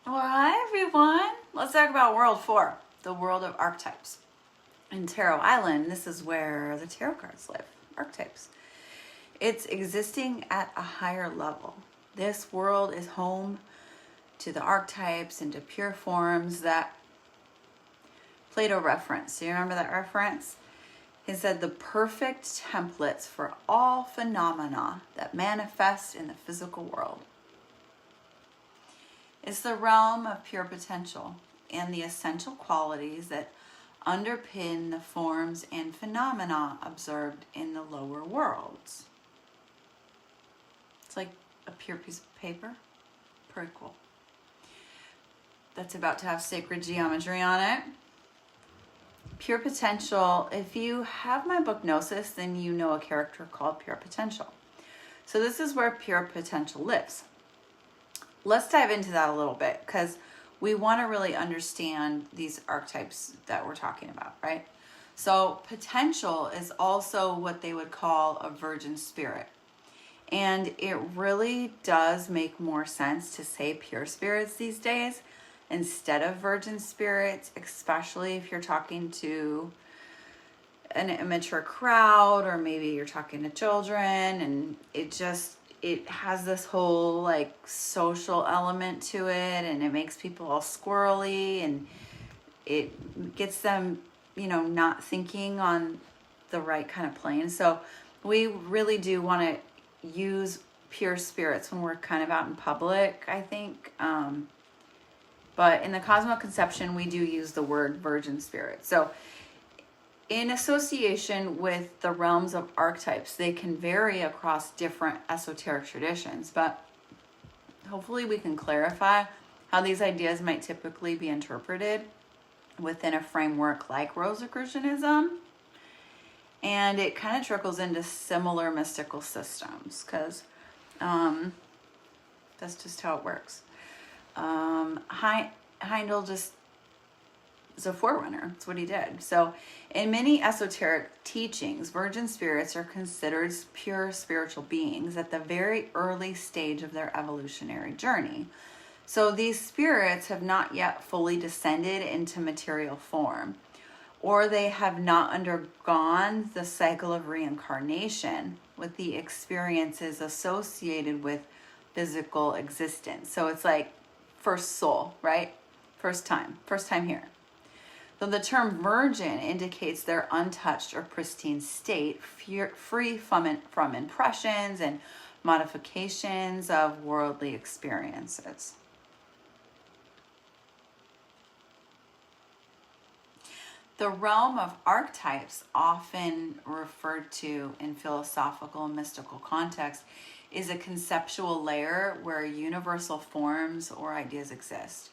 Well, hi everyone. Let's talk about World 4, the world of archetypes. In Tarot Island, this is where the tarot cards live, archetypes. It's existing at a higher level. This world is home to the archetypes and to pure forms that Plato referenced. Do you remember that reference? He said the perfect templates for all phenomena that manifest in the physical world. It's the realm of pure potential and the essential qualities that underpin the forms and phenomena observed in the lower worlds. It's like a pure piece of paper. Pretty cool. That's about to have sacred geometry on it. Pure potential. If you have my book Gnosis, then you know a character called Pure Potential. So this is where pure potential lives. Let's dive into that a little bit because we want to really understand these archetypes that we're talking about, right? So potential is also what they would call a virgin spirit. And it really does make more sense to say pure spirits these days instead of virgin spirits, especially if you're talking to an immature crowd or maybe you're talking to children, and it has this whole like social element to it, and it makes people all squirrely, and it gets them, not thinking on the right kind of plane. So we really do want to use pure spirits when we're kind of out in public, I think. But in the Cosmo conception, we do use the word virgin spirit. So in association with the realms of archetypes, they can vary across different esoteric traditions, but hopefully we can clarify how these ideas might typically be interpreted within a framework like Rosicrucianism. And it kind of trickles into similar mystical systems because that's just how it works. Heindel just is a forerunner. That's what he did. So in many esoteric teachings, virgin spirits are considered pure spiritual beings at the very early stage of their evolutionary journey. So these spirits have not yet fully descended into material form, or they have not undergone the cycle of reincarnation with the experiences associated with physical existence. So it's like first soul, right? First time here. So the term virgin indicates their untouched or pristine state, free from impressions and modifications of worldly experiences. The realm of archetypes, often referred to in philosophical and mystical context, is a conceptual layer where universal forms or ideas exist.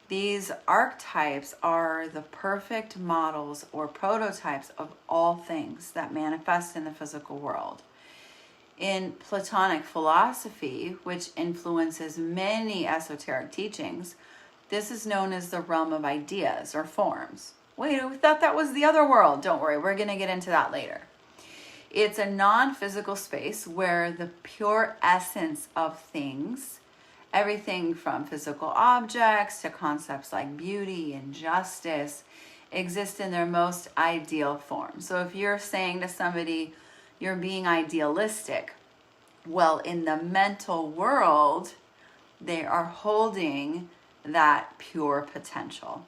These archetypes are the perfect models or prototypes of all things that manifest in the physical world. In Platonic philosophy, which influences many esoteric teachings, this is known as the realm of ideas or forms. Wait, we thought that was the other world. Don't worry, we're going to get into that later. It's a non-physical space where the pure essence of things, everything from physical objects to concepts like beauty and justice, exist in their most ideal form. So if you're saying to somebody, you're being idealistic, well, in the mental world, they are holding that pure potential.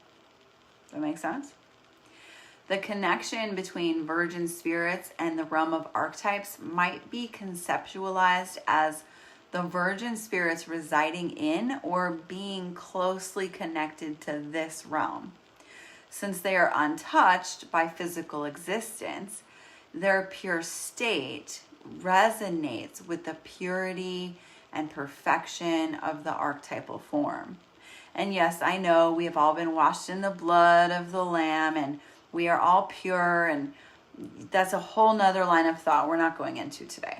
Does that make sense? The connection between virgin spirits and the realm of archetypes might be conceptualized as the virgin spirits residing in or being closely connected to this realm. Since they are untouched by physical existence, their pure state resonates with the purity and perfection of the archetypal form. And yes, I know we have all been washed in the blood of the Lamb, and we are all pure, and that's a whole nother line of thought we're not going into today.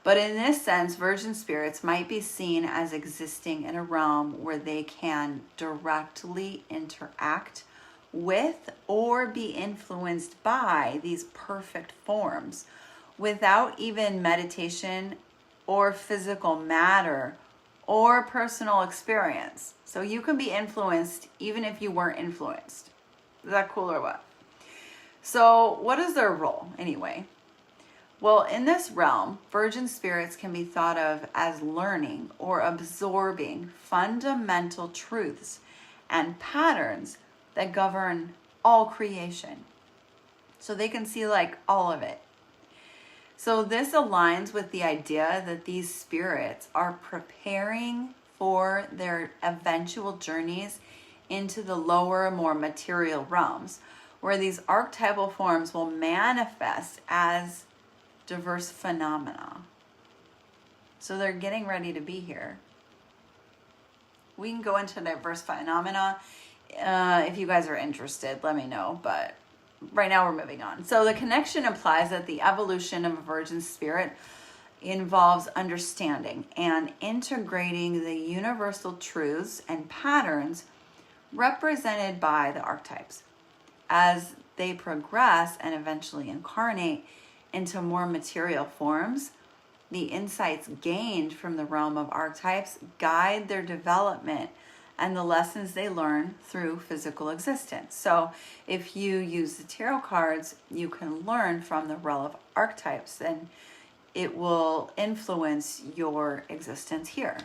But in this sense, virgin spirits might be seen as existing in a realm where they can directly interact with or be influenced by these perfect forms without even meditation or physical matter or personal experience. So you can be influenced even if you weren't influenced. Is that cool or what? So what is their role anyway? Well, in this realm, virgin spirits can be thought of as learning or absorbing fundamental truths and patterns that govern all creation. So they can see like all of it. So this aligns with the idea that these spirits are preparing for their eventual journeys into the lower, more material realms, where these archetypal forms will manifest as diverse phenomena. So they're getting ready to be here. We can go into diverse phenomena. If you guys are interested, let me know. But right now we're moving on. So the connection implies that the evolution of a virgin spirit involves understanding and integrating the universal truths and patterns represented by the archetypes. As they progress and eventually incarnate into more material forms, the insights gained from the realm of archetypes guide their development and the lessons they learn through physical existence. So if you use the tarot cards, you can learn from the realm of archetypes, and it will influence your existence here.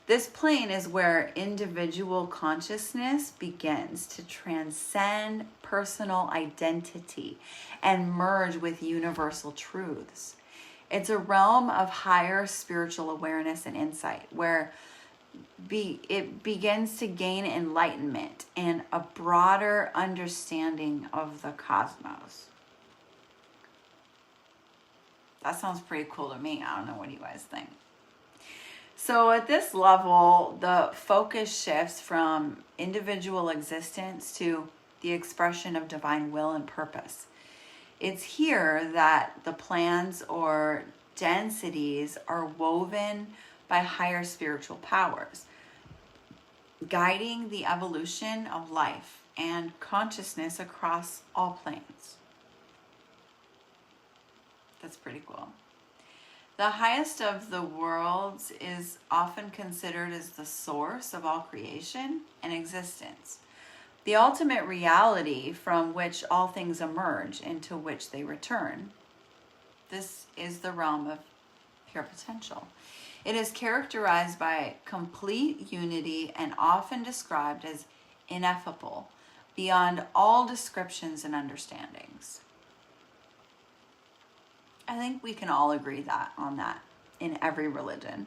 This plane is where individual consciousness begins to transcend personal identity and merge with universal truths. It's a realm of higher spiritual awareness and insight where it begins to gain enlightenment and a broader understanding of the cosmos. That sounds pretty cool to me. I don't know, what do you guys think? So at this level, the focus shifts from individual existence to the expression of divine will and purpose. It's here that the plans or densities are woven by higher spiritual powers, guiding the evolution of life and consciousness across all planes. That's pretty cool. The highest of the worlds is often considered as the source of all creation and existence, the ultimate reality from which all things emerge, into which they return. This is the realm of pure potential. It is characterized by complete unity and often described as ineffable, beyond all descriptions and understandings. I think we can all agree on that in every religion.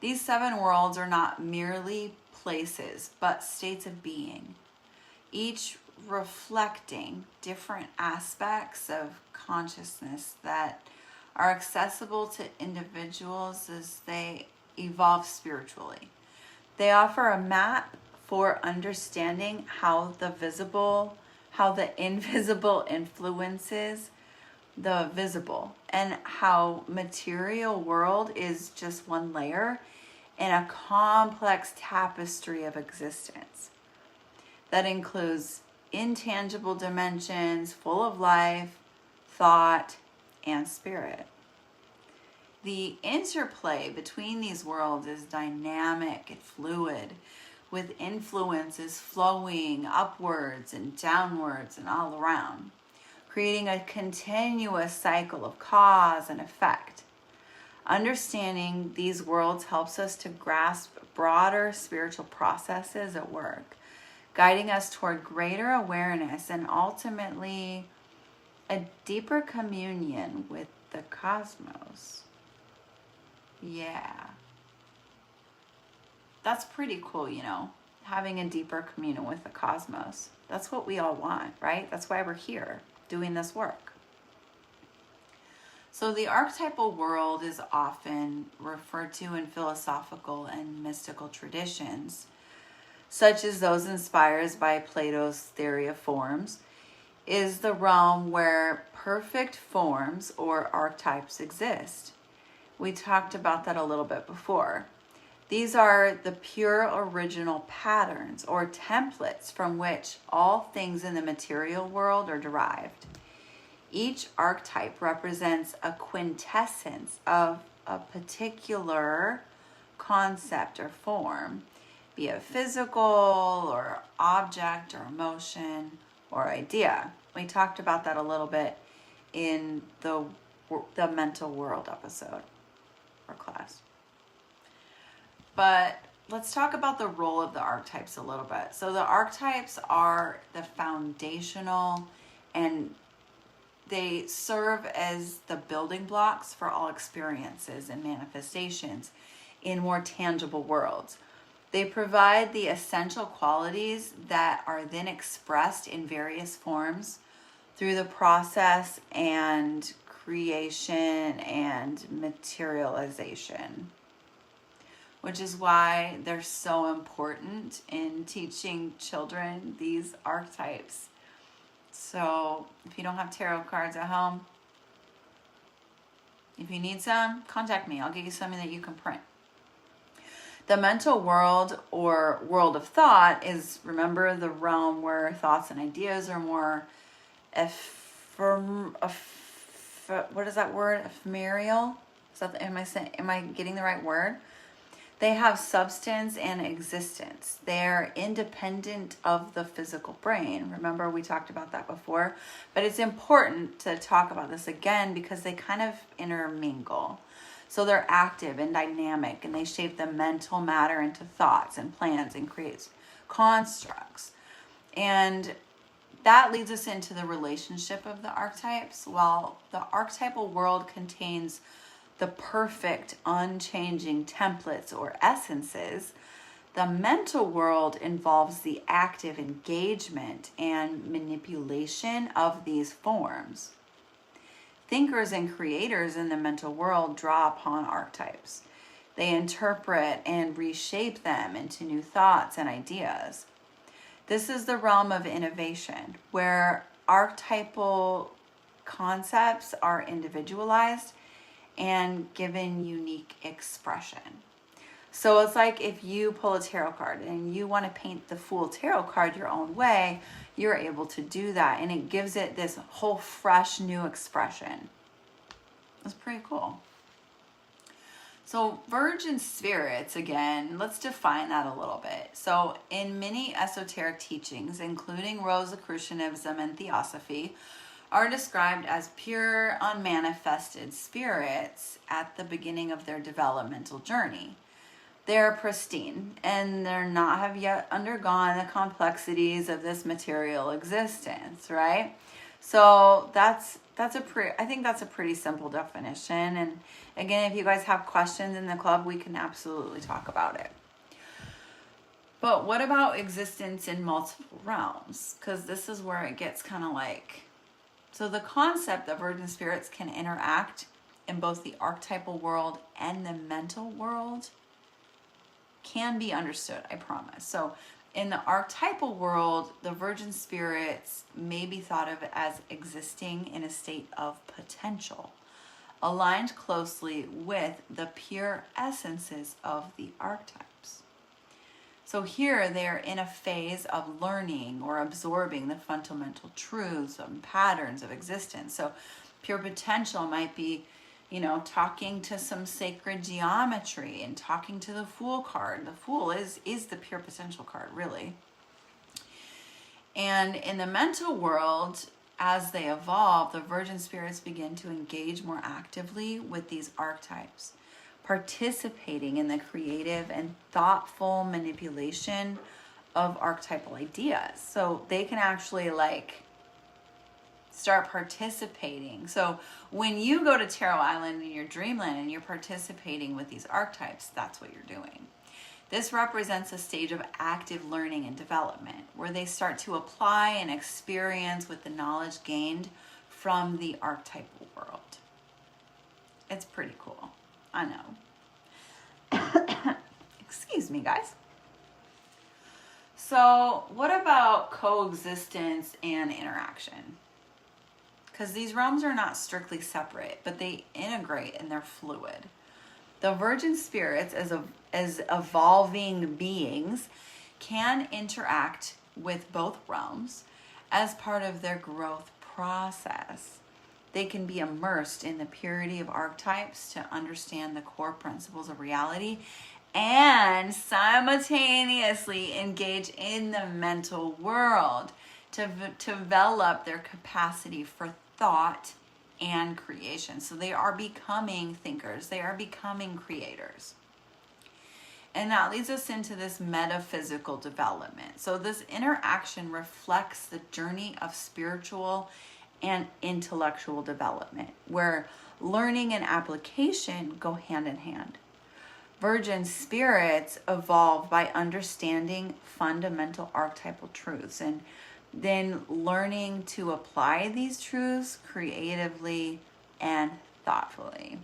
These 7 worlds are not merely places, but states of being, each reflecting different aspects of consciousness that are accessible to individuals as they evolve spiritually. They offer a map for understanding how the invisible influences the visible, and how material world is just one layer in a complex tapestry of existence that includes intangible dimensions full of life, thought, and spirit. The interplay between these worlds is dynamic and fluid, with influences flowing upwards and downwards and all around, creating a continuous cycle of cause and effect. Understanding these worlds helps us to grasp broader spiritual processes at work, guiding us toward greater awareness and ultimately a deeper communion with the cosmos. Yeah. That's pretty cool, having a deeper communion with the cosmos. That's what we all want, right? That's why we're here doing this work. So the archetypal world is often referred to in philosophical and mystical traditions, such as those inspired by Plato's theory of forms, is the realm where perfect forms or archetypes exist. We talked about that a little bit before. These are the pure original patterns or templates from which all things in the material world are derived. Each archetype represents a quintessence of a particular concept or form, be it physical or object or emotion or idea. We talked about that a little bit in the mental world episode or class. But let's talk about the role of the archetypes a little bit. So the archetypes are the foundational, and they serve as the building blocks for all experiences and manifestations in more tangible worlds. They provide the essential qualities that are then expressed in various forms through the process and creation and materialization, which is why they're so important in teaching children these archetypes. So if you don't have tarot cards at home, if you need some, contact me. I'll get you something that you can print. The mental world or world of thought is, remember, the realm where thoughts and ideas are more what is that word? Ephemeral? Is that am I getting the right word? They have substance and existence. They're independent of the physical brain. Remember, we talked about that before, but it's important to talk about this again because they kind of intermingle. So they're active and dynamic, and they shape the mental matter into thoughts and plans and create constructs. And that leads us into the relationship of the archetypes. While the archetypal world contains the perfect, unchanging templates or essences, the mental world involves the active engagement and manipulation of these forms. Thinkers and creators in the mental world draw upon archetypes. They interpret and reshape them into new thoughts and ideas. This is the realm of innovation, where archetypal concepts are individualized and given unique expression. So it's like if you pull a tarot card and you want to paint the Fool tarot card your own way, you're able to do that, and it gives it this whole fresh new expression. That's pretty cool. So virgin spirits, again, let's define that a little bit. So in many esoteric teachings, including Rosicrucianism and Theosophy, are described as pure, unmanifested spirits at the beginning of their developmental journey. They're pristine, and they're not have yet undergone the complexities of this material existence, right? So I think that's a pretty simple definition. And again, if you guys have questions in the club, we can absolutely talk about it. But what about existence in multiple realms? Because this is where it gets kind of like, so the concept that virgin spirits can interact in both the archetypal world and the mental world can be understood, I promise. So in the archetypal world, the virgin spirits may be thought of as existing in a state of potential, aligned closely with the pure essences of the archetypes. So here they're in a phase of learning or absorbing the fundamental truths and patterns of existence. So pure potential might be, talking to some sacred geometry and talking to the Fool card. The Fool is the pure potential card, really. And in the mental world, as they evolve, the virgin spirits begin to engage more actively with these archetypes, participating in the creative and thoughtful manipulation of archetypal ideas. So they can actually start participating. So when you go to Tarot Island in your dreamland and you're participating with these archetypes, that's what you're doing. This represents a stage of active learning and development where they start to apply and experience with the knowledge gained from the archetypal world. It's pretty cool. I know. Excuse me, guys. So what about coexistence and interaction? Because these realms are not strictly separate, but they integrate and they're fluid. The virgin spirits, as evolving beings, can interact with both realms as part of their growth process. They can be immersed in the purity of archetypes to understand the core principles of reality and simultaneously engage in the mental world to develop their capacity for thought and creation. So they are becoming thinkers, they are becoming creators. And that leads us into this metaphysical development. So this interaction reflects the journey of spiritual and intellectual development, where learning and application go hand in hand. Virgin spirits evolve by understanding fundamental archetypal truths and then learning to apply these truths creatively and thoughtfully.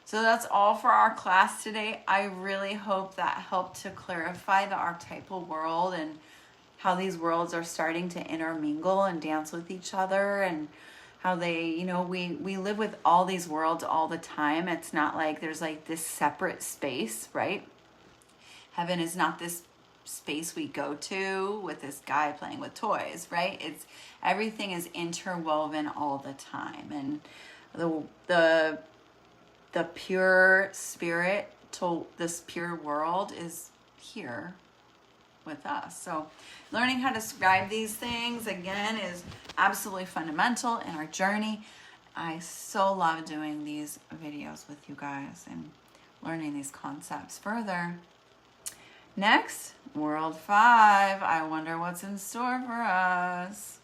So that's all for our class today. I really hope that helped to clarify the archetypal world and how these worlds are starting to intermingle and dance with each other, and how they, we live with all these worlds all the time. It's not like there's like this separate space, right? Heaven is not this space we go to with this guy playing with toys, right? It's everything is interwoven all the time, and the pure spirit to this pure world is here with us. So learning how to describe these things again is absolutely fundamental in our journey. I so love doing these videos with you guys and learning these concepts further. Next, World 5. I wonder what's in store for us.